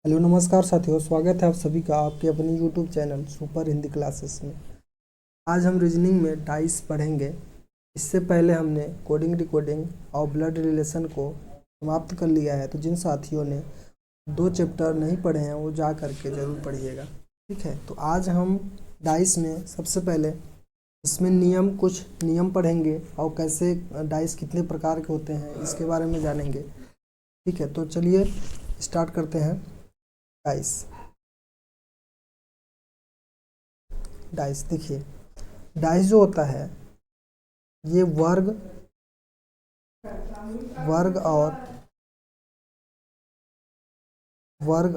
Hello नमस्कार साथियों, स्वागत है आप सभी का आपके अपने YouTube channel super Hindi classes में। आज हम रीजनिंग में डाइस पढ़ेंगे। इससे पहले हमने कोडिंग डिकोडिंग और ब्लड रिलेशन को समाप्त कर लिया है, तो जिन साथियों ने 2 चैप्टर नहीं पढ़े हैं वो जा करके ज़रूर पढ़िएगा। ठीक है, तो आज हम डाइस में सबसे पहले इसमें कुछ नियम पढ़ेंगे और कैसे डाइस कितने प्रकार के होते हैं इसके बारे में जानेंगे। ठीक है, तो चलिए स्टार्ट करते हैं। डाइस डाइस देखिए, डाइस जो होता है ये वर्ग वर्ग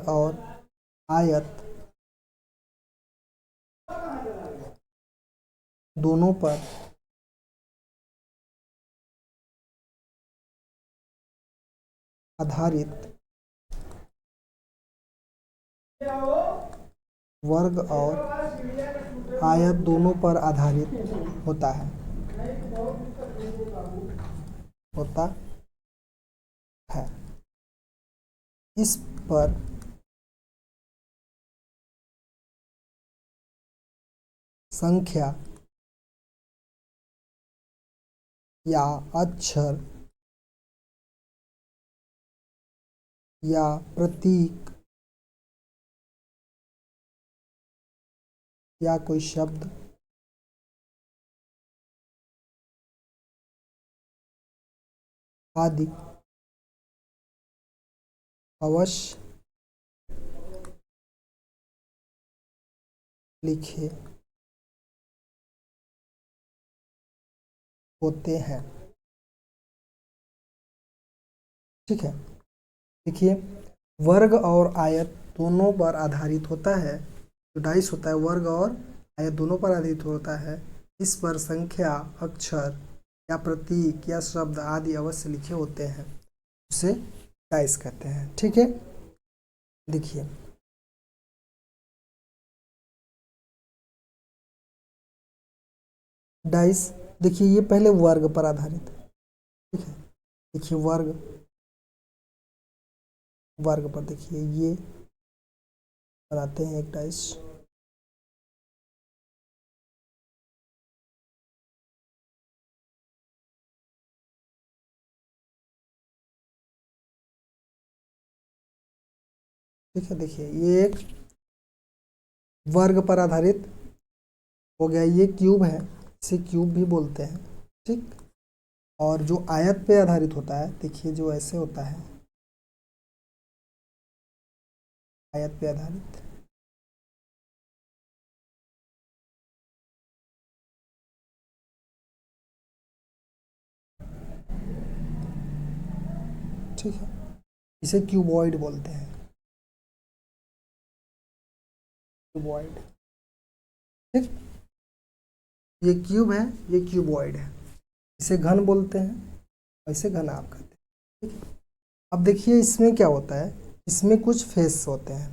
और आयत दोनों पर आधारित वर्ग और आयत दोनों पर आधारित होता है। इस पर संख्या या अक्षर या प्रतीक या कोई शब्द आदि अवश्य लिखे होते हैं। ठीक है, देखिए, वर्ग और आयत दोनों पर आधारित होता है। जो डाइस होता है वर्ग और आयत दोनों पर आधारित होता है। इस पर संख्या, अक्षर या प्रतीक या शब्द आदि अवश्य लिखे होते हैं, उसे डाइस कहते हैं। ठीक है, देखिए, डाइस देखिए ये पहले वर्ग पर आधारित है। ठीक है, देखिए वर्ग पर देखिए ये बनाते हैं एक डाइस। ठीक है, देखिए ये एक वर्ग पर आधारित हो गया। ये क्यूब है, इसे क्यूब भी बोलते हैं। ठीक, और जो आयत पे आधारित होता है, देखिए जो ऐसे होता है आयत पे आधारित। ठीक है, इसे क्यूबॉइड बोलते हैं। क्यूबॉइड, ठीक, ये क्यूब है, ये क्यूबॉइड है। इसे घन बोलते हैं और इसे घनाभ कहते हैं। ठीक है, अब देखिए इसमें क्या होता है, इसमें कुछ फेस होते हैं,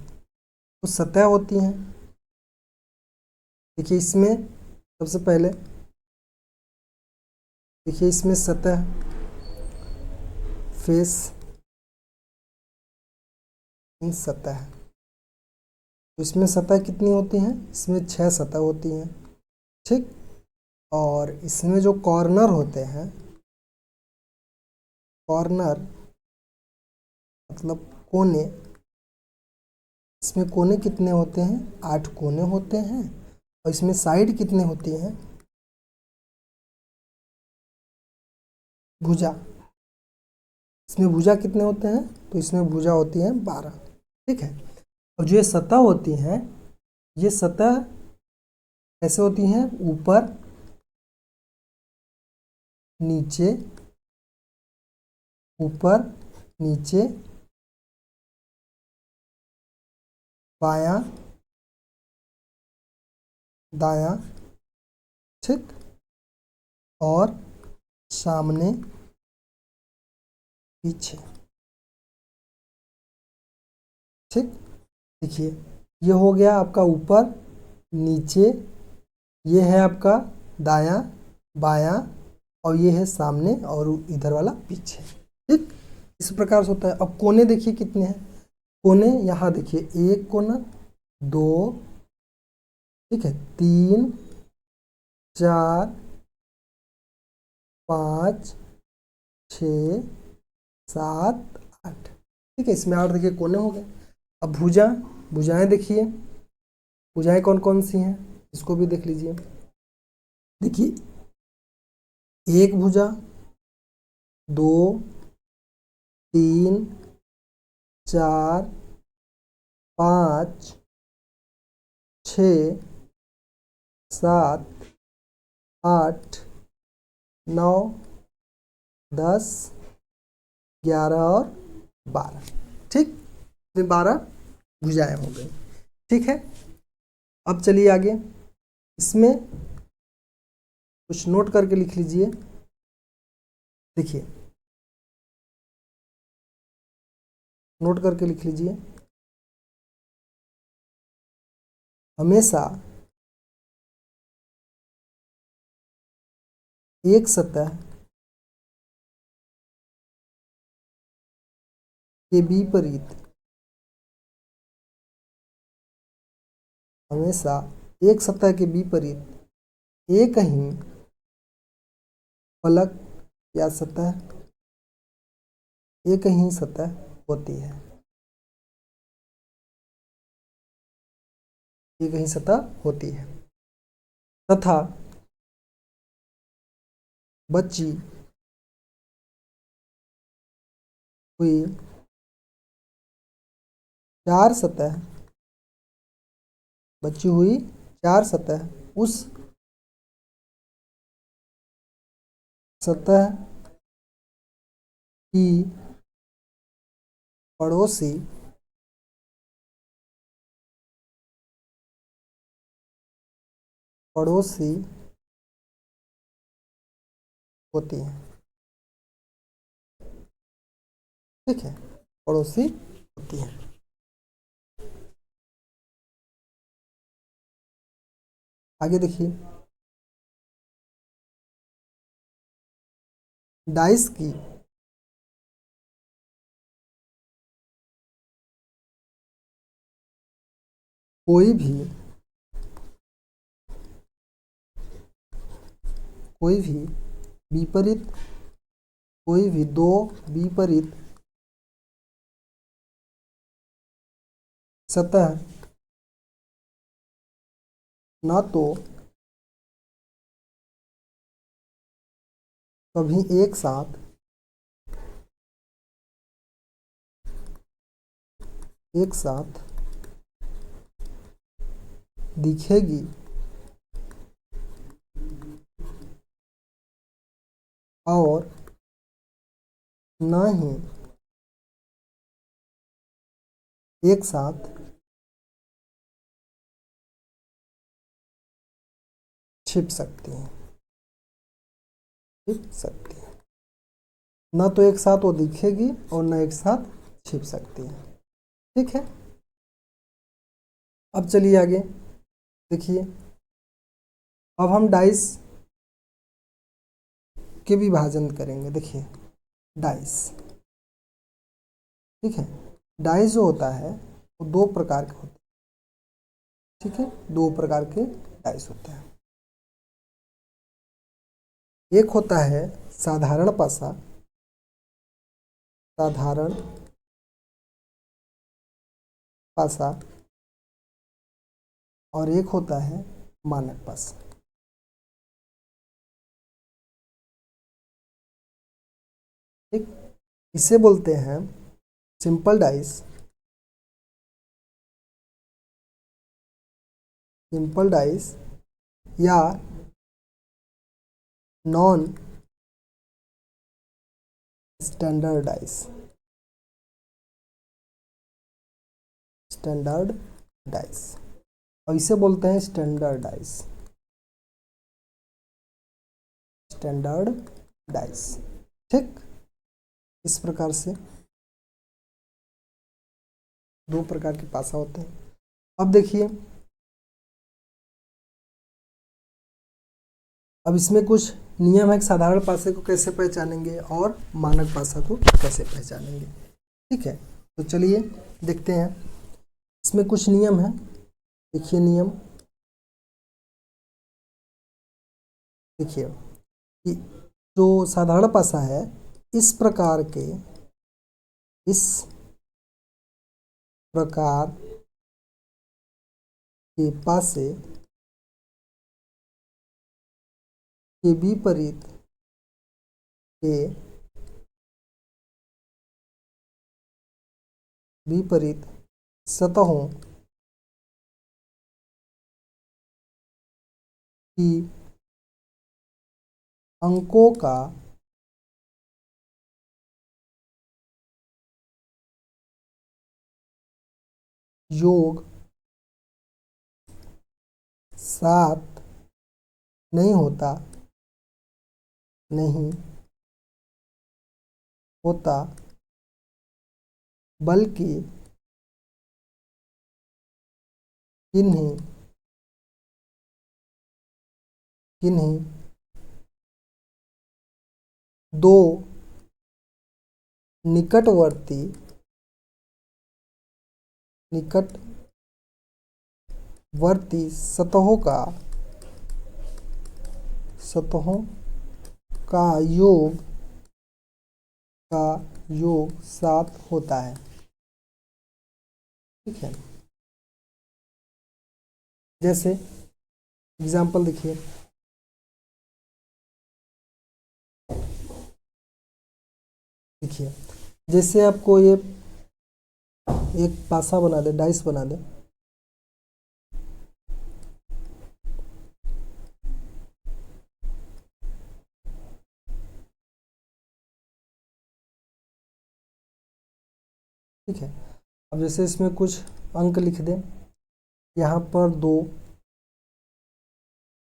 कुछ सतह होती हैं। देखिए इसमें सबसे पहले देखिए इसमें सतह, फेस, इन सतह। तो इसमें सतह कितनी होती हैं, इसमें 6 सतह होती हैं। ठीक, और इसमें जो कॉर्नर होते हैं, कॉर्नर मतलब कोने, इसमें कोने कितने होते हैं, 8 कोने होते हैं। और इसमें साइड कितने होती हैं, भुजा, इसमें भुजा कितने होते हैं, तो इसमें भुजा होती है 12। ठीक है, और जो ये सतह होती हैं, ये सतह कैसे होती हैं, ऊपर नीचे, ऊपर नीचे, बायां दायां, ठीक, और सामने पीछे। ठीक, देखिए ये हो गया आपका ऊपर नीचे, ये है आपका दायां बायां, और ये है सामने, और इधर वाला पीछे। ठीक, इस प्रकार से होता है। अब कोने देखिए कितने हैं, कोने यहाँ देखिए, एक कोना, दो, ठीक है, तीन, चार, पाँच, छ, सात, आठ, ठीक है। इसमें 8 देखिए कोने हो गए। अब भुजाएं देखिए, भुजाएं कौन कौन सी हैं इसको भी देख लीजिए। देखिए, एक भुजा, दो, तीन, चार, पाँच, छ, सात, आठ, 9, 10, 11 और 12, ठीक। 12 भुजाएं हो गई, ठीक है। अब चलिए आगे, इसमें कुछ नोट करके लिख लीजिए। देखिए, नोट करके लिख लीजिए। हमेशा एक सतह के विपरीत, हमेशा एक सतह के विपरीत एक ही फलक या सतह, एक ही सतह होती है, एक ही सतह होती है, तथा बची हुई 4 सतह, बची हुई 4 सतह उस सतह की पड़ोसी पड़ोसी होती है, ठीक है, पड़ोसी होती है। आगे देखिए, डाइस की कोई भी विपरीत, कोई भी दो विपरीत सतह न तो कभी एक साथ दिखेगी और न ही एक साथ छिप सकती हैं, छिप सकती है। न तो एक साथ वो दिखेगी और न एक साथ छिप सकती है, ठीक है। अब चलिए आगे देखिए, अब हम डाइस के विभाजन करेंगे। देखिए, डाइस, ठीक है, डाइस जो होता है वो 2 प्रकार के होते हैं, ठीक है, 2 प्रकार के डाइस होते हैं। एक होता है साधारण पासा, साधारण पासा, और एक होता है मानक पासा, ठीक। इसे बोलते हैं सिंपल डाइस, सिंपल डाइस या non standard dice, standard dice, और इसे बोलते हैं स्टैंडर्ड डाइस, स्टैंडर्ड डाइस, ठीक। इस प्रकार से 2 प्रकार के पासा होते हैं। अब देखिए, अब इसमें कुछ नियम है कि साधारण पासे को कैसे पहचानेंगे और मानक पासा को कैसे पहचानेंगे, ठीक है। तो चलिए देखते हैं, इसमें कुछ नियम है। देखिए नियम, देखिए कि जो साधारण पासा है इस प्रकार के पासे के विपरीत सतहों की अंकों का योग 7 नहीं होता, बल्कि किन्हीं दो निकटवर्ती सतहों का योग 7 होता है। ठीक है, जैसे एग्जाम्पल देखिए, जैसे आपको ये एक पासा बना दे, डाइस बना दे, ठीक है। अब जैसे इसमें कुछ अंक लिख दें, यहाँ पर 2,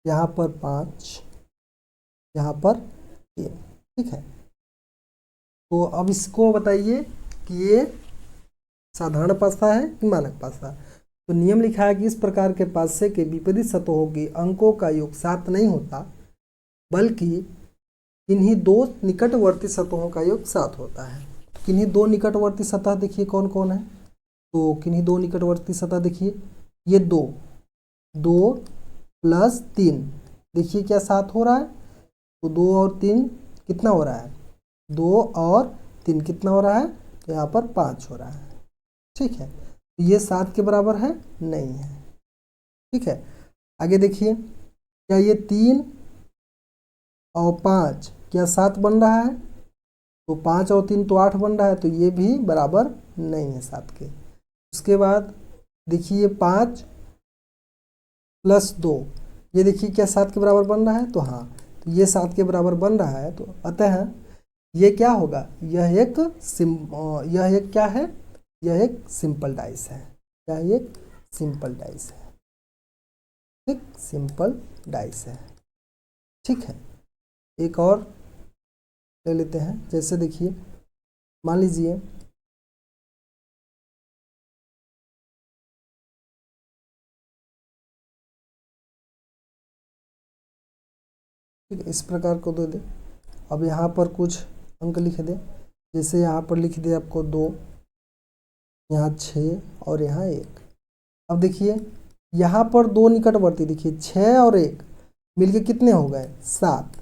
यहाँ पर 5, यहाँ पर 3। ठीक है, तो अब इसको बताइए कि ये साधारण पासा है कि मानक पासा। तो नियम लिखा है कि इस प्रकार के पासे के विपरीत सतहों की अंकों का योग 7 नहीं होता, बल्कि किन्हीं दो निकटवर्ती सतहों का योग 7 होता है। तो किन्हीं दो निकटवर्ती सतह देखिए कौन कौन है। तो किन्हीं दो निकटवर्ती सतह देखिए, ये 2 प्लस 3, देखिए क्या 7 हो रहा है। तो 2 और 3 कितना हो रहा है, 2 और 3 कितना हो रहा है, तो यहाँ पर 5 हो रहा है। ठीक है, तो ये 7 के बराबर है, नहीं है। ठीक है, आगे देखिए, क्या ये 3 और 5 क्या 7 बन रहा है। तो 5 और 3 तो 8 बन रहा है, तो ये भी बराबर नहीं है 7 के। उसके बाद देखिए 5 प्लस 2, ये देखिए क्या 7 के बराबर बन रहा है। तो हाँ, तो ये 7 के बराबर बन रहा है। तो अतः ये क्या होगा, यह एक क्या है, यह एक सिंपल डाइस है। यह एक सिंपल डाइस है। ठीक, सिंपल डाइस है। ठीक है, एक और ले लेते हैं। जैसे देखिए, मान लीजिए ठीक है, इस प्रकार को दे दे। अब यहाँ पर कुछ अंक लिख दे, जैसे यहाँ पर लिख दे आपको 2, यहाँ 6 और यहाँ 1। अब देखिए यहाँ पर दो निकटवर्ती, देखिए 6 और 1 मिलके कितने हो गए, 7।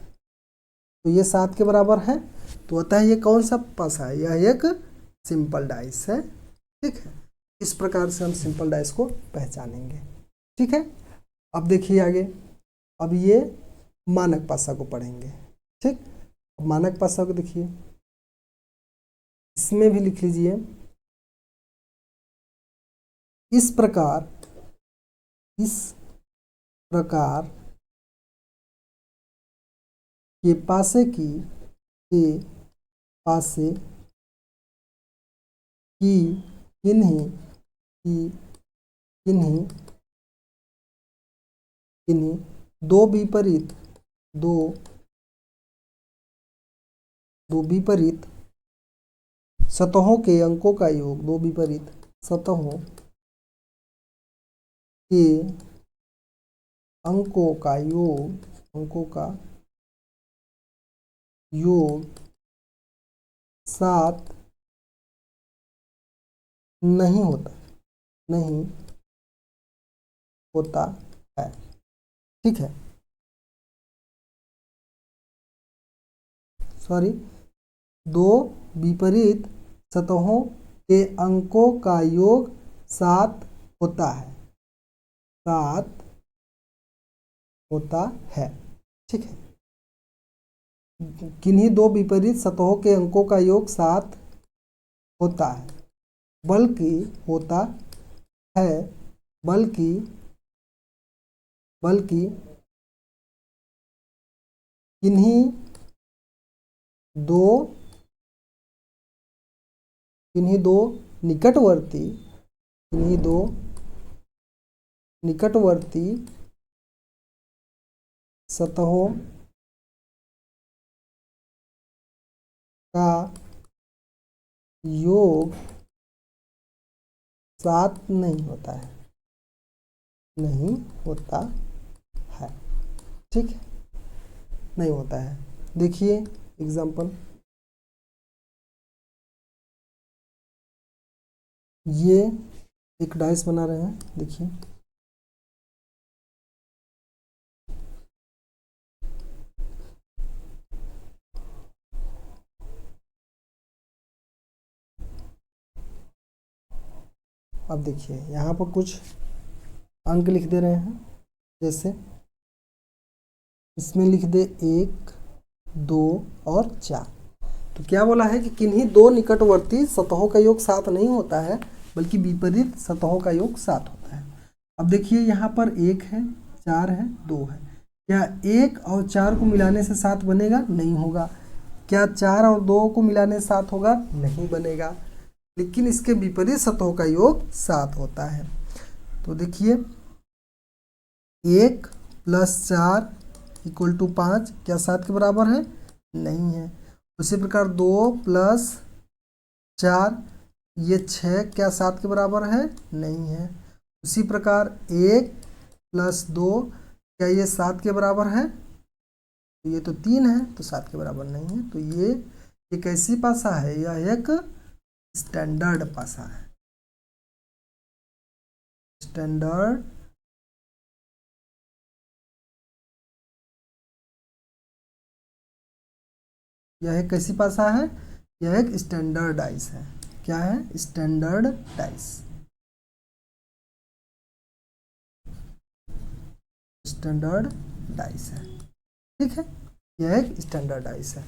तो ये 7 के बराबर है। तो अतः ये कौन सा पासा है, यह एक सिंपल डाइस है। ठीक है, इस प्रकार से हम सिंपल डाइस को पहचानेंगे। ठीक है, अब देखिए आगे, अब ये मानक पासा को पढ़ेंगे। ठीक, अब मानक पासा को देखिए, इसमें भी लिख लीजिए, इस प्रकार के पासे की किन्हीं दो विपरीत सतहों के अंकों का योग, दो विपरीत सतहों के अंकों का योग 7 नहीं होता, नहीं होता है। ठीक है, सॉरी, दो विपरीत सतहों के अंकों का योग 7 होता है, 7 होता है। ठीक है, किन्हीं दो विपरीत सतहों के अंकों का योग 7 होता है, बल्कि होता है, बल्कि बल्कि किन्हीं दो किन्हीं दो निकटवर्ती किन्हीं दो निकटवर्ती सतहों का योग 7 नहीं होता है, नहीं होता है। ठीक है, नहीं होता है। देखिए एग्जाम्पल, ये एक डाइस बना रहे हैं, देखिए अब देखिए यहाँ पर कुछ अंक लिख दे रहे हैं, जैसे इसमें लिख दे 1, 2 और 4। तो क्या बोला है कि किन्हीं दो निकटवर्ती सतहों का योग 7 नहीं होता है, बल्कि विपरीत सतहों का योग 7 होता है। अब देखिए यहाँ पर 1 है, 4 है, 2 है। क्या 1 और 4 को मिलाने से 7 बनेगा? नहीं होगा। क्या 4 और 2 को मिलाने से 7 होगा? नहीं बनेगा। लेकिन इसके विपरीत सतहों का योग 7 होता है। तो देखिए 1 + 4 = 5, क्या 7 के बराबर है? नहीं है। उसी प्रकार 2 + 4 ये 6, क्या 7 के बराबर है? नहीं है। उसी प्रकार 1 + 2, क्या ये 7 के बराबर है? ये तो 3 है, तो 7 के बराबर नहीं है। तो ये कैसी पासा है? यह एक स्टैंडर्ड पासा है, स्टैंडर्ड यह एक कैसी पासा है? यह एक स्टैंडर्ड डाइस है। क्या है? स्टैंडर्ड डाइस, स्टैंडर्ड डाइस है। ठीक है, यह एक स्टैंडर्ड डाइस है।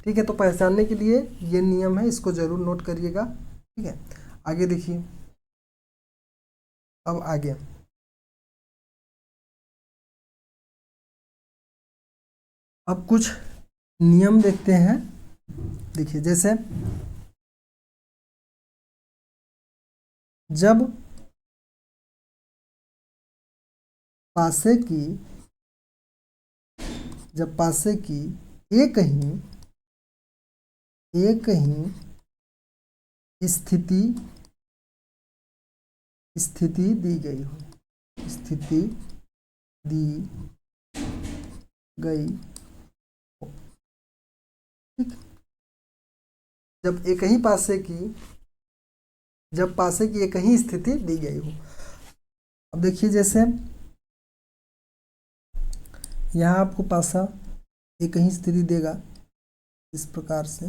ठीक है, तो पहचानने के लिए ये नियम है, इसको जरूर नोट करिएगा। ठीक है, आगे देखिए। अब आगे अब कुछ नियम देखते हैं। देखिए जैसे जब पासे की एक ही स्थिति दी गई हो, स्थिति दी गई हो। ठीक, जब पासे की एक ही स्थिति दी गई हो। अब देखिए जैसे यहाँ आपको पासा एक ही स्थिति देगा इस प्रकार से।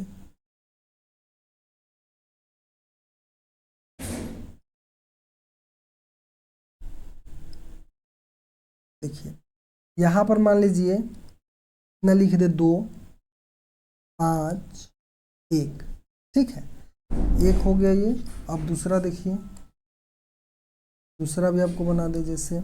देखिए यहाँ पर मान लीजिए न लिख दे 2, 5, 1। ठीक है, एक हो गया ये। अब दूसरा देखिए, दूसरा भी आपको बना दे। जैसे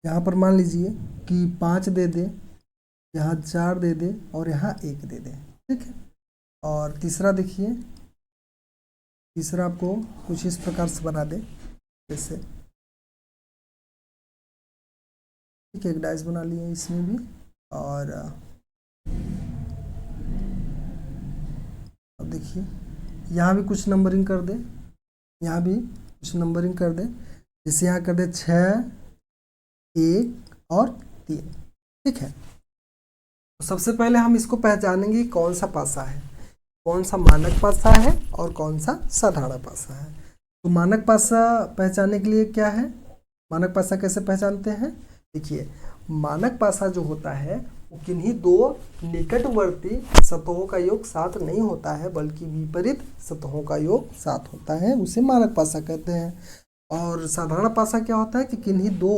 यहाँ पर मान लीजिए कि 5 दे दे, यहाँ 4 दे दे और यहाँ 1 दे दे। ठीक है, और तीसरा देखिए, तीसरा आपको कुछ इस प्रकार से बना दे। जैसे ठीक है, एक डाइस बना लिए इसमें भी। और अब देखिए यहाँ भी कुछ नंबरिंग कर दे। यहाँ भी कुछ नंबरिंग कर दे, जैसे यहाँ कर दे 6, 1 और 3। ठीक है, तो सबसे पहले हम इसको पहचानेंगे कौन सा पासा है, कौन सा मानक पासा है और कौन सा साधारण पासा है। तो मानक पासा पहचानने के लिए क्या है, मानक पासा कैसे पहचानते हैं, देखिए मानक पासा जो होता है वो किन्हीं दो निकटवर्ती सतहों का योग 7 नहीं होता है, बल्कि विपरीत सतहों का योग 7 होता है, उसे मानक पासा कहते हैं। और साधारण पासा क्या होता है कि किन्हीं दो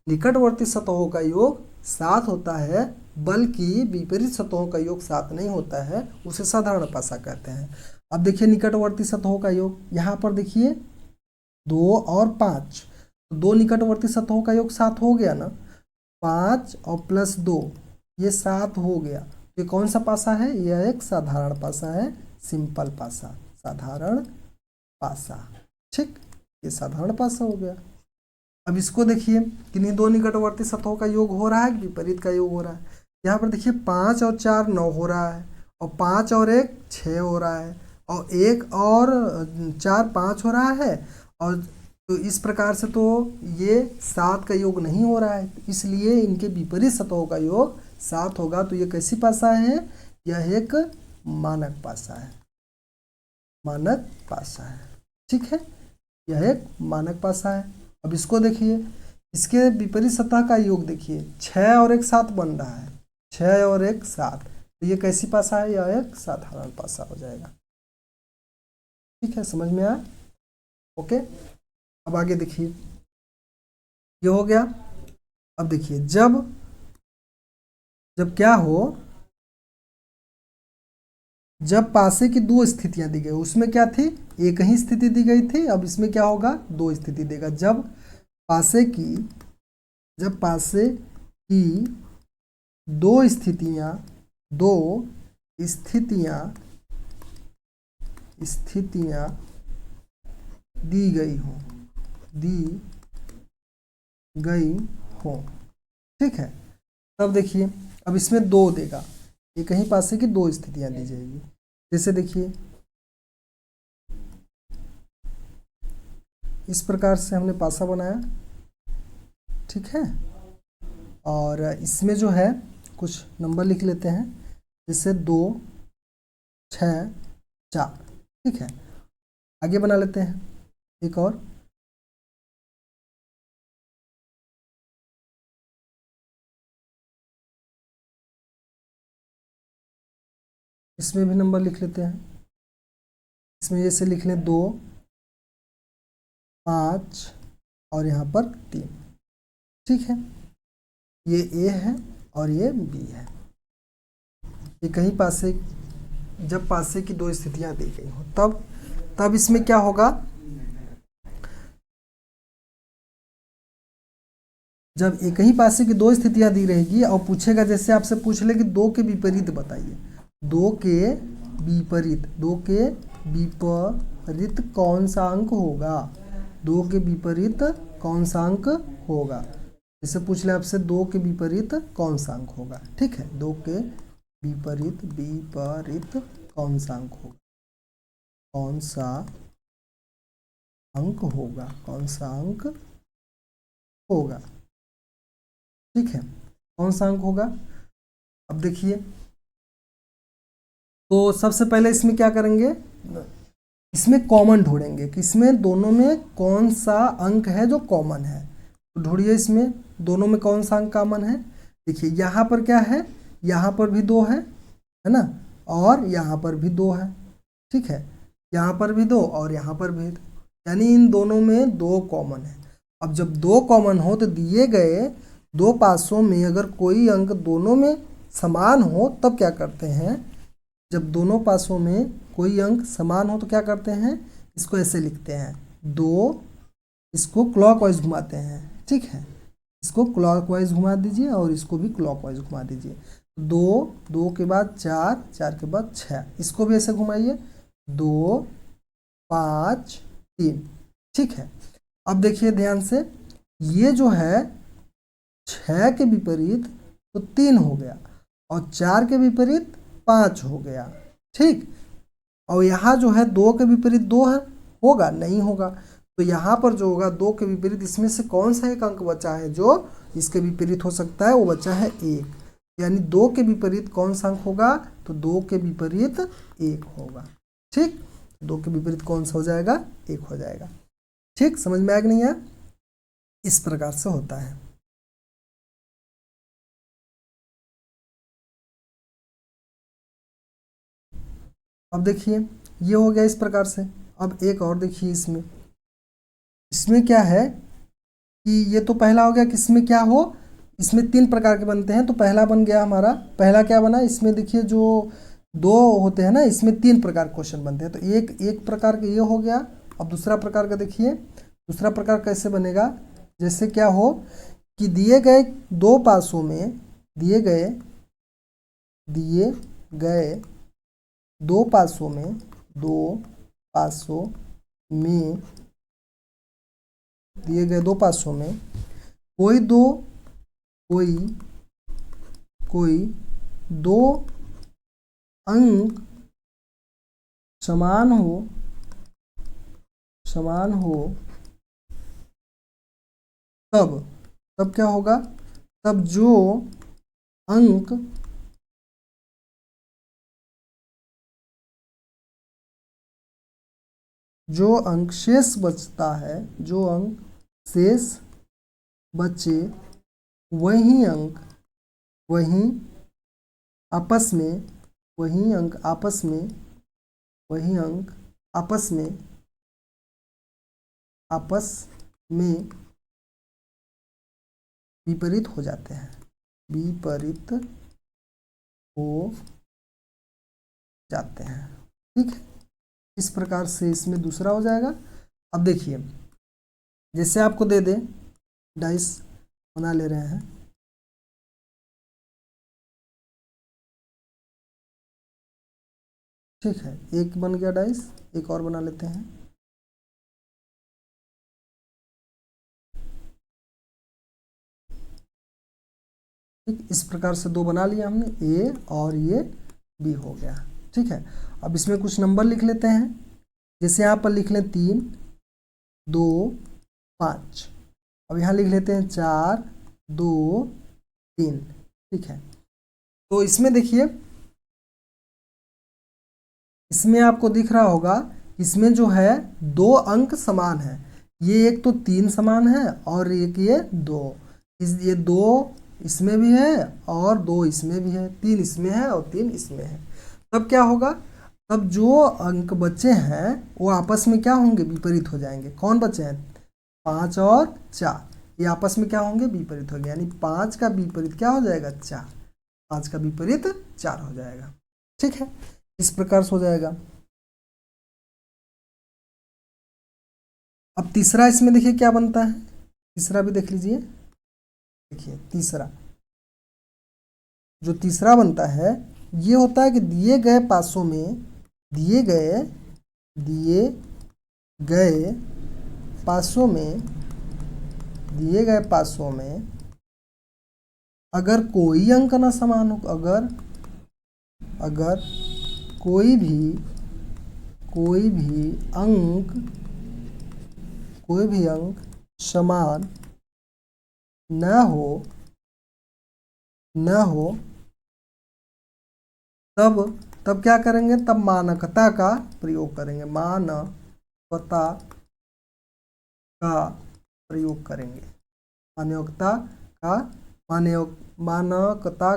निकटवर्ती सतहों का योग 7 होता है, बल्कि विपरीत सतहों का योग 7 नहीं होता है, उसे साधारण पासा कहते हैं। अब देखिए निकटवर्ती सतहों का योग, यहाँ पर देखिए 2 और 5, दो निकटवर्ती सतहों का योग 7 हो गया ना, 5 और प्लस 2 ये 7 हो गया। ये कौन सा पासा है, यह एक साधारण पासा है, सिंपल पासा, साधारण पासा। ठीक, ये साधारण पासा हो गया। अब इसको देखिए किन्हीं दो निकटवर्ती सतहों का योग हो रहा है, विपरीत का योग हो रहा है। यहाँ पर देखिए 5 और 4 9 हो रहा है, और 5 और 1 6 हो रहा है, और 1 और 4 5 हो रहा है, और तो इस प्रकार से तो ये 7 का योग नहीं हो रहा है, इसलिए इनके विपरीत सतहों का योग 7 होगा। तो ये कैसी पासा है, यह एक मानक पासा है, मानक पासा है। ठीक है, यह एक मानक पासा है। अब इसको देखिए, इसके विपरीत सतह का योग देखिए, 6 और 1 7 बन रहा है, 6 और 1 7, तो ये कैसी पासा है, यह एक साधारण पासा हो जाएगा। ठीक है, समझ में आया, ओके। अब आगे देखिए, ये हो गया। अब देखिए जब क्या हो, जब पासे की दो स्थितियां दी गई, उसमें क्या थी, एक ही स्थिति दी गई थी, अब इसमें क्या होगा, दो स्थिति देगा। जब पासे की दो स्थितियां दी गई हो, ठीक है, तब देखिए अब इसमें 2 देगा, एक ही पासे की दो स्थितियां दी जाएगी। जैसे देखिए इस प्रकार से हमने पासा बनाया, ठीक है, और इसमें जो है कुछ नंबर लिख लेते हैं, जैसे 2 6 4, ठीक है। आगे बना लेते हैं एक और, इसमें भी नंबर लिख लेते हैं। इसमें जैसे लिख लें 2 5 और यहाँ पर 3, ठीक है। ये ए है और ये बी है। ये कहीं पासे, जब पासे की दो स्थितियां दी गई हो तब इसमें क्या होगा, जब एक ही पासे की दो स्थितियां दी रहेगी और पूछेगा, जैसे आपसे पूछ ले कि 2 के विपरीत बताइए, 2 के विपरीत कौन सा अंक होगा, 2 के विपरीत कौन सा अंक होगा, जैसे पूछ ले आपसे 2 के विपरीत कौन सा अंक होगा, ठीक है, 2 के विपरीत कौन सा अंक होगा, कौन सा अंक होगा, ठीक है, कौन सा अंक होगा। अब देखिए, तो सबसे पहले इसमें क्या करेंगे, इसमें कॉमन ढूंढेंगे कि इसमें दोनों में कौन सा अंक है जो कॉमन है। तो ढूंढिए इसमें दोनों में कौन सा अंक कॉमन है। देखिए यहाँ पर क्या है, यहाँ पर भी 2 है ना, और यहाँ पर भी 2 है, ठीक है, यहाँ पर भी 2 और यहाँ पर भी 2, यानी इन दोनों में 2 कॉमन है। अब जब 2 कॉमन हो तो दिए गए दो पासों में अगर कोई अंक दोनों में समान हो तब क्या करते हैं, जब दोनों पासों में कोई अंक समान हो तो क्या करते हैं, इसको ऐसे लिखते हैं 2, इसको क्लॉकवाइज घुमाते हैं, ठीक है, इसको क्लॉकवाइज घुमा दीजिए और इसको भी क्लॉकवाइज घुमा दीजिए। 2 के बाद 4, 4 के बाद 6, इसको भी ऐसे घुमाइए, 2 5 3, ठीक है। अब देखिए ध्यान से, ये जो है 6 के विपरीत तो 3 हो गया और 4 के विपरीत 5 हो गया, ठीक, और यहाँ जो है 2 के विपरीत 2 है होगा? नहीं होगा। तो यहाँ पर जो होगा 2 के विपरीत इसमें से कौन सा एक अंक बचा है जो इसके विपरीत हो सकता है? वो बचा है 1। यानी 2 के विपरीत कौन सा अंक होगा? तो 2 के विपरीत 1 होगा। ठीक, 2 के विपरीत कौन सा हो जाएगा? 1 हो जाएगा। ठीक, समझ में आया कि नहीं है? इस प्रकार से होता है। अब देखिए ये हो गया इस प्रकार से। अब एक और देखिए इसमें, इसमें क्या है कि ये तो पहला हो गया कि इसमें क्या हो, इसमें 3 प्रकार के बनते हैं। तो पहला बन गया हमारा, पहला क्या बना, इसमें देखिए जो 2 होते हैं ना, इसमें 3 प्रकार क्वेश्चन बनते हैं। तो एक प्रकार का ये हो गया। अब दूसरा प्रकार का देखिए, दूसरा प्रकार कैसे बनेगा? जैसे क्या हो कि दिए गए 2 पासों में, दिए गए 2 पासों में, 2 पासों में, दिए गए 2 पासों में कोई 2 अंक समान हो तब क्या होगा? तब जो अंक शेष बचता है, जो अंक शेष बचे वही अंक आपस में विपरीत हो जाते हैं, विपरीत हो जाते हैं। ठीक है, इस प्रकार से इसमें दूसरा हो जाएगा। अब देखिए जैसे आपको दे दे, डाइस बना ले रहे हैं, ठीक है, एक बन गया डाइस, एक और बना लेते हैं। ठीक, इस प्रकार से 2 बना लिया हमने, ए और ये बी हो गया। ठीक है, अब इसमें कुछ नंबर लिख लेते हैं। जैसे यहाँ पर लिख लें 3, 2, 5। अब यहाँ लिख लेते हैं 4, 2, 3। ठीक है, तो इसमें देखिए, इसमें आपको दिख रहा होगा, इसमें जो है 2 अंक समान है। ये एक तो 3 समान है और एक ये 2, ये 2 इसमें भी है और 2 इसमें भी है, 3 इसमें है और 3 इसमें है। तब क्या होगा? तब जो अंक बचे हैं वो आपस में क्या होंगे? विपरीत हो जाएंगे। कौन बचे हैं? 5 और 4, ये आपस में क्या होंगे? विपरीत होंगे। यानी 5 का विपरीत क्या हो जाएगा? 4। 5 का विपरीत 4 हो जाएगा। ठीक है, इस प्रकार से हो जाएगा। अब तीसरा इसमें देखिए क्या बनता है, तीसरा भी देख लीजिए। देखिए तीसरा, जो तीसरा बनता है ये होता है कि दिए गए पासों में, दिए गए पासों में अगर कोई अंक ना समान हो, अगर कोई भी अंक समान न हो तब क्या करेंगे? तब मानकता का प्रयोग करेंगे, मानकता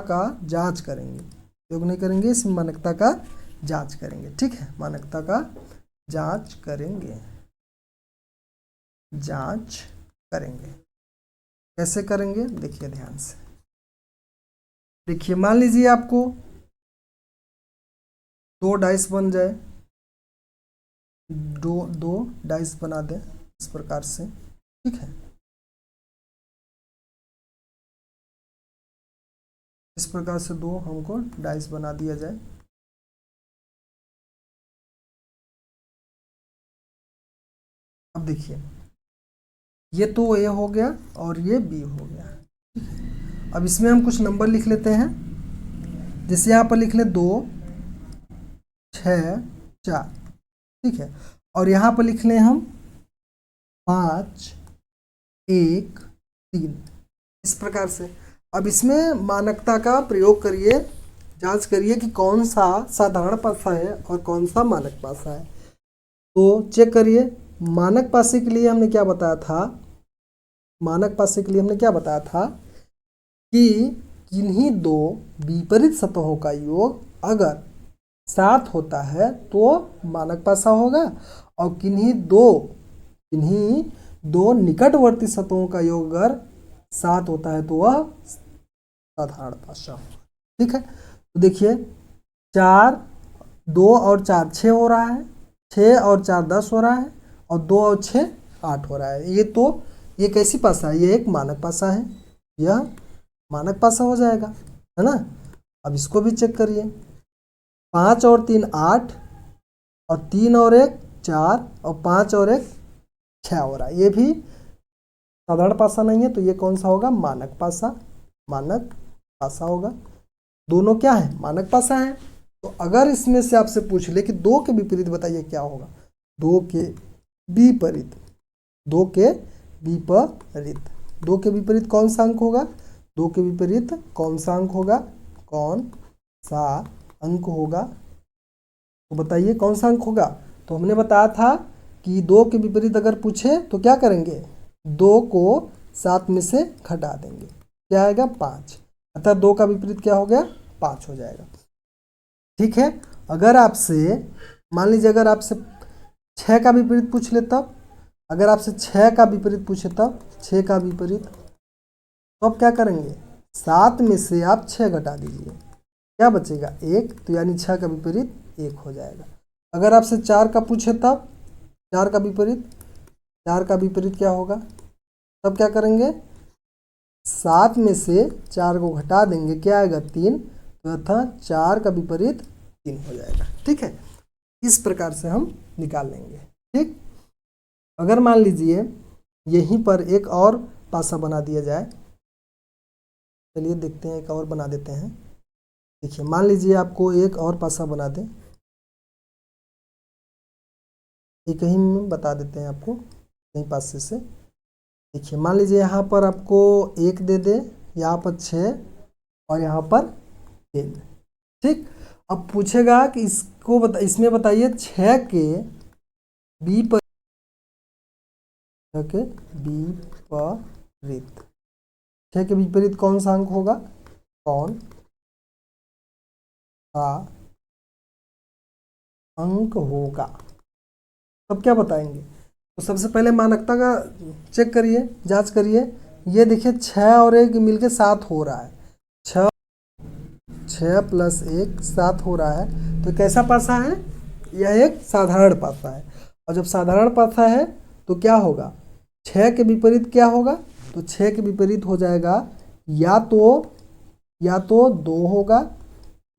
का जांच करेंगे। प्रयोग नहीं करेंगे, इसमें मानकता का जांच करेंगे। ठीक है, मानकता का जांच करेंगे। कैसे करेंगे? देखिए ध्यान से, देखिए मान लीजिए आपको 2 डाइस बन जाए, 2 डाइस बना दें इस प्रकार से। ठीक है, इस प्रकार से 2 हमको डाइस बना दिया जाए। अब देखिए ये तो ए हो गया और ये बी हो गया। ठीक है, अब इसमें हम कुछ नंबर लिख लेते हैं। जैसे यहाँ पर लिख लें 2, 6, 4। ठीक है, और यहाँ पर लिख लें हम 5 1 3, इस प्रकार से। अब इसमें मानकता का प्रयोग करिए, जांच करिए कि कौन सा साधारण पासा है और कौन सा मानक पासा है। तो चेक करिए, मानक पासे के लिए हमने क्या बताया था, मानक पासे के लिए हमने क्या बताया था कि किन्हीं दो विपरीत सतहों का योग अगर 7 होता है तो मानक पासा होगा, और किन्हीं दो निकटवर्ती सतहों का योग अगर 7 होता है तो वह साधारण पासा होगा। ठीक है, तो देखिए 4 2 और 4 6 हो रहा है, 6 और 4 10 हो रहा है, और 2 और 6 8 हो रहा है। ये कैसी पासा है, ये एक मानक पासा है, यह मानक पासा हो जाएगा, है ना। अब इसको भी चेक करिए, 5 और 3 8, और 3 और 1 4, और 5 और 1 6 हो रहा है। ये भी साधारण पासा नहीं है, तो ये कौन सा होगा, मानक पासा, मानक पासा होगा। दोनों क्या है, मानक पासा है। तो अगर इसमें से आपसे पूछ ले कि 2 के विपरीत बताइए क्या होगा, 2 के विपरीत, 2 के विपरीत, 2 के विपरीत कौन सा अंक होगा, 2 के विपरीत कौन सा अंक होगा, कौन सा अंक होगा, तो बताइए कौन सा अंक होगा। तो हमने बताया था कि 2 के विपरीत अगर पूछे तो क्या करेंगे, 2 को 7 में से घटा देंगे, क्या आएगा 5, अतः 2 का विपरीत क्या हो गया, 5 हो जाएगा। ठीक है, अगर आपसे मान लीजिए अगर आपसे 6 का विपरीत पूछ ले, तब अगर आपसे 6 का विपरीत पूछे, तब 6 का विपरीत, तो आप क्या करेंगे, 7 में से आप 6 घटा दीजिए, क्या बचेगा 1, तो यानी 6 का विपरीत 1 हो जाएगा। अगर आपसे 4 का पूछे, तब 4 का विपरीत, 4 का विपरीत क्या होगा, तब क्या करेंगे, 7 में से 4 को घटा देंगे, क्या आएगा 3, तो अतः 4 का विपरीत 3 हो जाएगा। ठीक है, इस प्रकार से हम निकाल लेंगे। ठीक, अगर मान लीजिए यहीं पर एक और पासा बना दिया जाए, चलिए देखते हैं, एक और बना देते हैं। देखिए मान लीजिए आपको एक और पासा बना दें, एक ही में बता देते हैं आपको कहीं पासे से। देखिए मान लीजिए यहाँ पर आपको 1 दे दे, यहाँ पर 6 और यहाँ पर 3। ठीक, अब पूछेगा कि इसमें बताइए 6 के विपरीत, 6 के विपरीत कौन सा अंक होगा, कौन सा अंक होगा, तब क्या बताएंगे। तो सबसे पहले मानकता का चेक करिए, जांच करिए। ये देखिए 6 और 1 मिलके 7 हो रहा है, 6 प्लस 1 7 हो रहा है, तो कैसा पासा है, यह एक साधारण पासा है। और जब साधारण पासा है तो क्या होगा, 6 के विपरीत क्या होगा, तो 6 के विपरीत हो जाएगा या तो 2 होगा,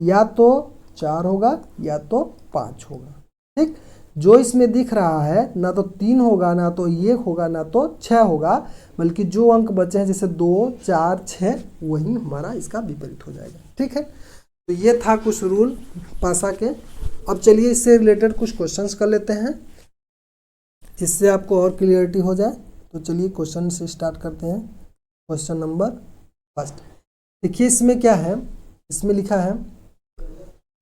या तो 4 होगा, या तो 5 होगा। ठीक, जो इसमें दिख रहा है ना तो 3 होगा, ना तो 1 होगा, ना तो 6 होगा, बल्कि जो अंक बचे हैं जैसे 2 4 6, वही हमारा इसका विपरीत हो जाएगा। ठीक है, तो ये था कुछ रूल पासा के। अब चलिए इससे रिलेटेड कुछ क्वेश्चंस कर लेते हैं, जिससे आपको और क्लियरिटी हो जाए। तो चलिए क्वेश्चन से स्टार्ट करते हैं। क्वेश्चन नंबर 1, देखिए इसमें क्या है, इसमें लिखा है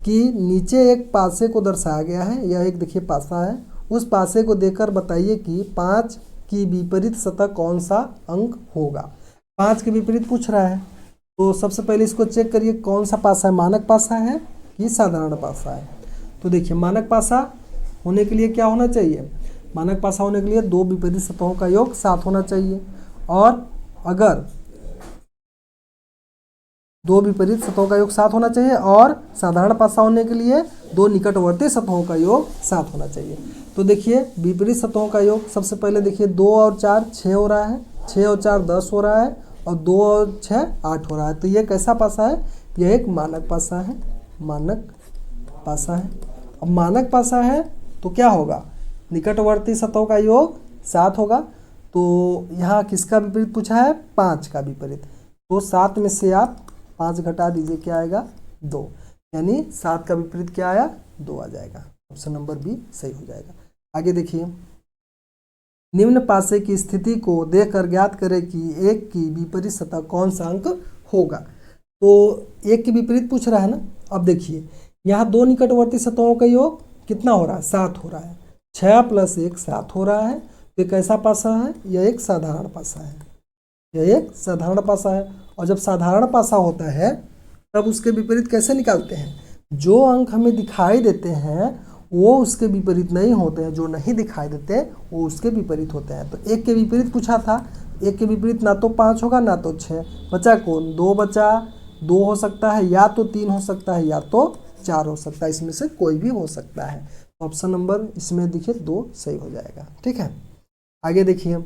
कि नीचे एक पासे को दर्शाया गया है, यह एक देखिए पासा है, उस पासे को देखकर बताइए कि 5 की विपरीत सतह कौन सा अंक होगा। 5 के विपरीत पूछ रहा है, तो सबसे पहले इसको चेक करिए कौन सा पासा है, मानक पासा है कि साधारण पासा है। तो देखिए मानक पासा होने के लिए क्या होना चाहिए, मानक पासा होने के लिए 2 विपरीत सतहों का योग 7 होना चाहिए, और अगर 2 विपरीत सतहों का योग 7 होना चाहिए, और साधारण पासा होने के लिए 2 निकटवर्ती सतहों का योग 7 होना चाहिए। तो देखिए विपरीत सतहों का योग, सबसे पहले देखिए 2 और 4 6 हो रहा है, 6 और 4 10 हो रहा है, और 2 और 6 8 हो रहा है। तो ये कैसा पासा है, यह एक मानक पासा है, मानक पासा है। अब मानक पासा है तो क्या होगा, निकटवर्ती सतहों का योग 7 होगा। तो यहाँ किसका विपरीत पूछा है, 5 का विपरीत, तो 7 में से आप 5 घटा दीजिए, क्या आएगा 2, यानी 7 का विपरीत क्या आया, 2 आ जाएगा। ऑप्शन नंबर बी सही हो जाएगा। आगे देखिए, निम्न पासे की स्थिति को देखकर ज्ञात करें कि एक की विपरीत सतह कौन सा अंक होगा। तो एक के विपरीत पूछ रहा है ना। अब देखिए, यहाँ दो निकटवर्ती सतहों का योग कितना हो रहा है, 7 हो रहा है। 6 + 1 7 हो रहा है। तो ये कैसा पासा है, यह एक साधारण पासा है, यह एक साधारण पासा है। और जब साधारण पासा होता है तब उसके विपरीत कैसे निकालते हैं, जो अंक हमें दिखाई देते हैं वो उसके विपरीत नहीं होते हैं, जो नहीं दिखाई देते वो उसके विपरीत होते हैं। तो एक के विपरीत पूछा था, एक के विपरीत ना तो 5 होगा ना तो 6, बचा कौन, 2 बचा। 2 हो सकता है, या तो 3 हो सकता है, या तो 4 हो सकता है, इसमें से कोई भी हो सकता है। तो ऑप्शन नंबर इसमें देखिए 2 सही हो जाएगा। ठीक है, आगे देखिए,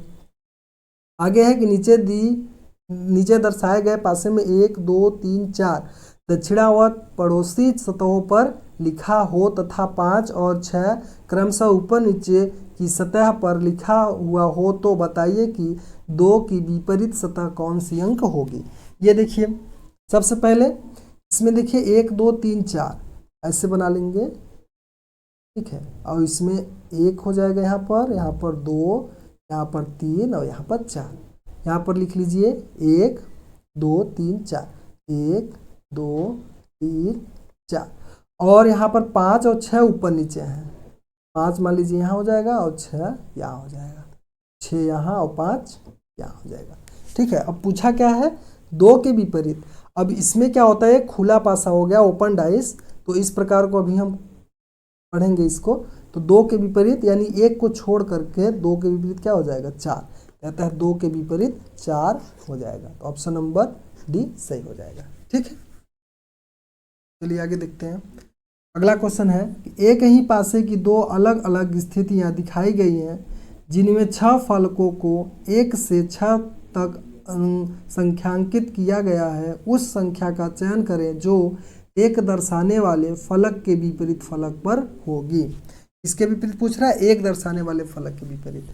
आगे है कि नीचे दर्शाए गए पासे में 1 2 3 4 दक्षिणावर्त पड़ोसी सतहों पर लिखा हो तथा 5 और 6 क्रमशः ऊपर नीचे की सतह पर लिखा हुआ हो तो बताइए कि 2 की विपरीत सतह कौन सी अंक होगी। ये देखिए, सबसे पहले इसमें देखिए 1 2 3 4 ऐसे बना लेंगे, ठीक है। और इसमें 1 हो जाएगा यहाँ पर 2, यहाँ पर 3 और यहाँ पर 4। यहाँ पर लिख लीजिए 1 2 3 4, 1 2 3 4। और यहाँ पर 5 और 6 ऊपर नीचे हैं। 5 मान लीजिए यहाँ हो जाएगा और 6 यहाँ हो जाएगा, 6 यहाँ और 5 यहाँ हो जाएगा। ठीक है, अब पूछा क्या है, 2 के विपरीत। अब इसमें क्या होता है, खुला पासा हो गया, ओपन डाइस। तो इस प्रकार को अभी हम पढ़ेंगे इसको। तो 2 के विपरीत यानी 1 को छोड़ करके 2 के विपरीत क्या हो जाएगा, 4। कहता है 2 के विपरीत 4 हो जाएगा। तो ऑप्शन नंबर डी सही हो जाएगा। ठीक है, चलिए आगे देखते हैं। अगला क्वेश्चन है कि एक ही पासे की 2 अलग अलग स्थितियां दिखाई गई हैं जिनमें 6 फलकों को 1 से 6 तक संख्यांकित किया गया है। उस संख्या का चयन करें जो एक दर्शाने वाले फलक के विपरीत फलक पर होगी। इसके विपरीत पूछ रहा है, एक दर्शाने वाले फलक के विपरीत।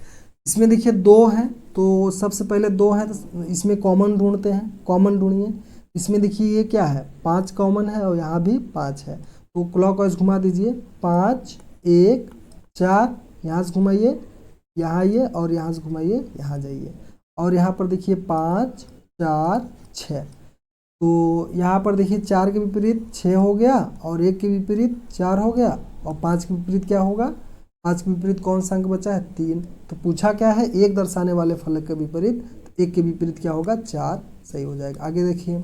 इसमें देखिए 2 है, तो सबसे पहले 2 है तो इसमें कॉमन ढूंढते हैं, कॉमन ढूंढिए। इसमें देखिए ये क्या है, 5 कॉमन है और यहाँ भी 5 है। तो क्लॉकवाइज घुमा दीजिए, 5 1 4, यहाँ से घुमाइए यहाँ ये, और यहाँ से घुमाइए यहाँ जाइए। और यहाँ पर देखिए 5 4 6। तो यहाँ पर देखिए 4 के विपरीत 6 हो गया और 1 के विपरीत 4 हो गया, और 5 के विपरीत क्या होगा, 5 के विपरीत कौन सा अंक बचा है, 3। तो पूछा क्या है, एक दर्शाने वाले फलक के विपरीत। तो 1 के विपरीत क्या होगा, 4 सही हो जाएगा। आगे देखिए,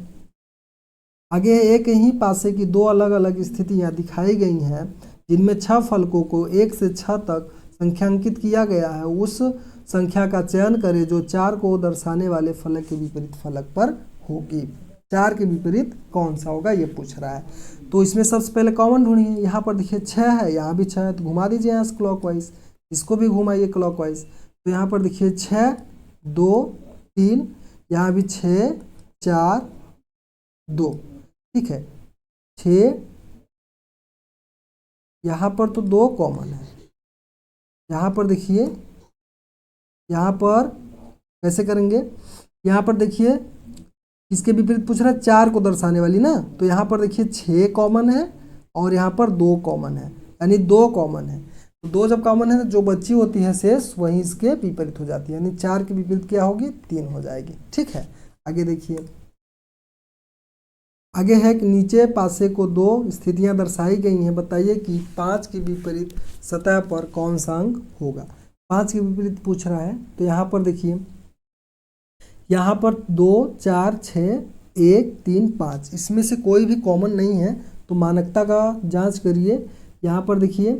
आगे एक ही पासे की 2 अलग अलग स्थितियां दिखाई गई हैं जिनमें 6 फलकों को 1 से 6 तक संख्यांकित किया गया है। उस संख्या का चयन करें जो 4 को दर्शाने वाले फलक के विपरीत फलक पर होगी। 4 के विपरीत कौन सा होगा ये पूछ रहा है। तो इसमें सबसे पहले कॉमन ढूंढिए। यहाँ पर देखिए 6 है, यहाँ भी 6 है, तो घुमा दीजिए यहाँ से क्लॉकवाइज, इसको भी घुमाइए क्लॉकवाइज। तो यहाँ पर देखिए 6 2 3, यहाँ भी 6 4 2, ठीक है। 6, यहाँ पर तो 2 कॉमन है। यहाँ पर देखिए, यहाँ पर कैसे करेंगे, यहाँ पर देखिए इसके विपरीत पूछ रहा है 4 को दर्शाने वाली ना। तो यहाँ पर देखिए 6 कॉमन है और यहाँ पर 2 कॉमन है, यानी 2 कॉमन है। तो 2 जब कॉमन है तो जो बची होती है शेष वहीं इसके विपरीत हो जाती है, यानी 4 के विपरीत क्या होगी, 3 हो जाएगी। ठीक है, आगे देखिए, आगे है कि नीचे पासे को 2 स्थितियां दर्शाई गई हैं, बताइए कि 5 के विपरीत सतह पर कौन सा अंक होगा। 5 के विपरीत पूछ रहा है। तो यहाँ पर देखिए, यहाँ पर 2 4 6 1 3 5, इसमें से कोई भी कॉमन नहीं है। तो मानकता का जांच करिए। यहाँ पर देखिए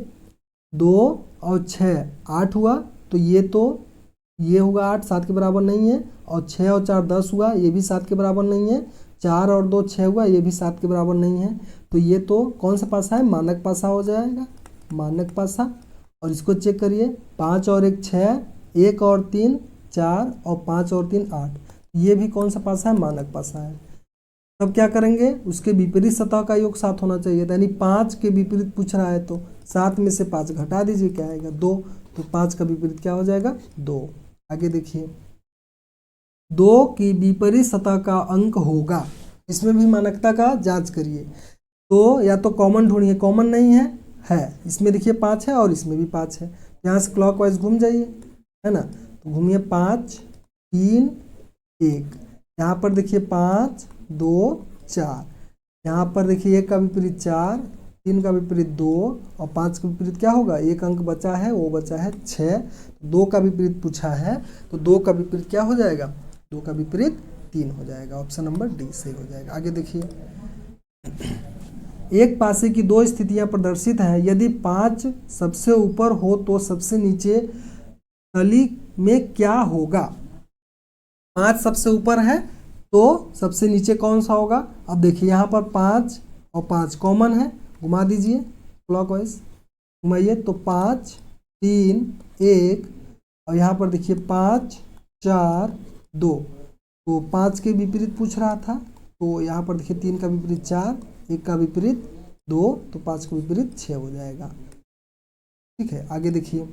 2 और 6 8 हुआ, तो ये होगा 8, 7 के बराबर नहीं है। और 6 और 4 10 हुआ, ये भी 7 के बराबर नहीं है। 4 और 2 6 हुआ, ये भी 7 के बराबर नहीं है। तो ये तो कौन सा पासा है, मानक पासा हो जाएगा, मानक पासा। और इसको चेक करिए, 5 और 1 6, 1 और 3 4, और 5 और 3 8, ये भी कौन सा पासा है, मानक पासा है। तब क्या करेंगे, उसके विपरीत सतह का योग 7 होना चाहिए, यानी 5 के विपरीत पूछ रहा है तो 7 में से 5 घटा दीजिए, क्या आएगा 2। तो 5 का विपरीत क्या हो जाएगा, 2। आगे देखिए, 2 की विपरीत सतह का अंक होगा, इसमें भी मानकता का जांच करिए। तो या तो कॉमन ढूंढिए, कॉमन नहीं है, इसमें देखिए 5 है और इसमें भी 5 है। यहाँ से क्लॉकवाइज घूम जाइए, है ना, तो घूमिए 5 3 1, यहाँ पर देखिए 5 2 4, यहाँ पर देखिए 1 का विपरीत 4, 3 का विपरीत 2 और 5 का विपरीत क्या होगा, एक अंक बचा है, वो बचा है 6। 2 का विपरीत पूछा है तो 2 का विपरीत क्या हो जाएगा, 2 का विपरीत 3 हो जाएगा। ऑप्शन नंबर डी सही हो जाएगा। आगे देखिए, एक पासे की दो स्थितियां प्रदर्शित हैं, यदि 5 सबसे ऊपर हो तो सबसे नीचे तली में क्या होगा। 5 सबसे ऊपर है तो सबसे नीचे कौन सा होगा। अब देखिए यहाँ पर 5 और 5 कॉमन है, घुमा दीजिए क्लॉकवाइज, घुमाइए तो 5 3 1 और यहाँ पर देखिए 5 4 2, तो 5 के विपरीत पूछ रहा था, तो यहाँ पर देखिए 3 का विपरीत 4, 1 का विपरीत 2, तो 5 का विपरीत 6 हो जाएगा। ठीक है, आगे देखिए,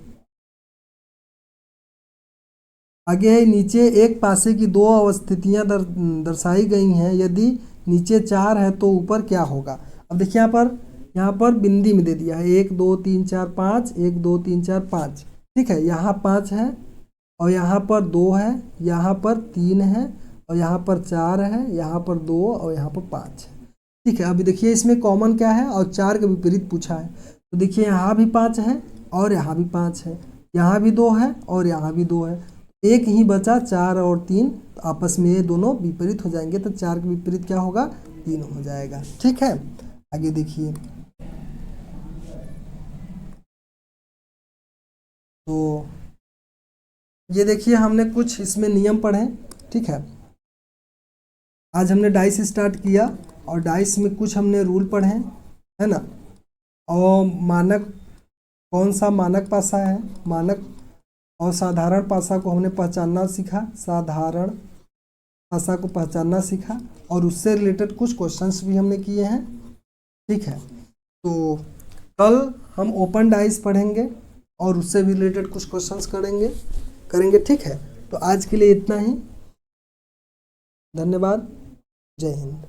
आगे है नीचे एक पासे की दो अवस्थितियाँ दर्शाई गई हैं, यदि नीचे 4 है तो ऊपर क्या होगा। अब देखिए यहाँ पर बिंदी में दे दिया है 1 2 3 4 5, 1 2 3 4 5, ठीक है, यहाँ 5 है और यहाँ पर 2 है, यहाँ पर 3 है और यहाँ पर 4 है, यहाँ पर 2 और यहाँ पर 5 है। ठीक है, अभी देखिए इसमें कॉमन क्या है और 4 के विपरीत पूछा है, तो देखिए यहाँ भी 5 है और यहाँ भी 5 है, यहाँ भी 2 है और यहाँ भी 2 है, एक ही बचा 4 और 3, तो आपस में ये दोनों विपरीत हो जाएंगे, तो 4 के विपरीत क्या होगा, 3 हो जाएगा। ठीक है, आगे देखिए, तो ये देखिए हमने कुछ इसमें नियम पढ़े। ठीक है, आज हमने डाइस स्टार्ट किया और डाइस में कुछ हमने रूल पढ़े, है ना, और मानक, कौन सा मानक पासा है, मानक और साधारण पासा को हमने पहचानना सीखा, साधारण पासा को पहचानना सीखा और उससे रिलेटेड कुछ क्वेश्चंस भी हमने किए हैं। ठीक है, तो कल हम ओपन डाइस पढ़ेंगे और उससे भी रिलेटेड कुछ क्वेश्चंस करेंगे। ठीक है, तो आज के लिए इतना ही, धन्यवाद, जय हिंद।